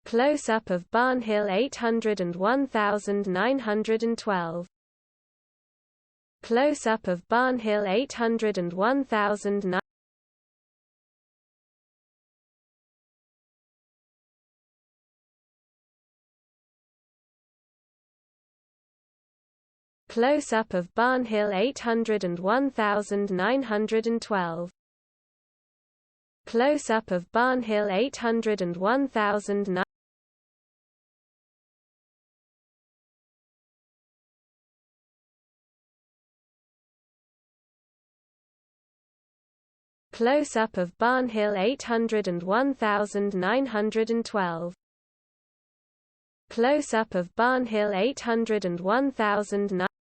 Close-up of Barnhill 801,912. Close-up of Barnhill 801,912. Close-up of Barnhill 801,912. Close-up of Barnhill 801,912. Close-up of Barnhill 801,912. Close-up of Barnhill 801,912.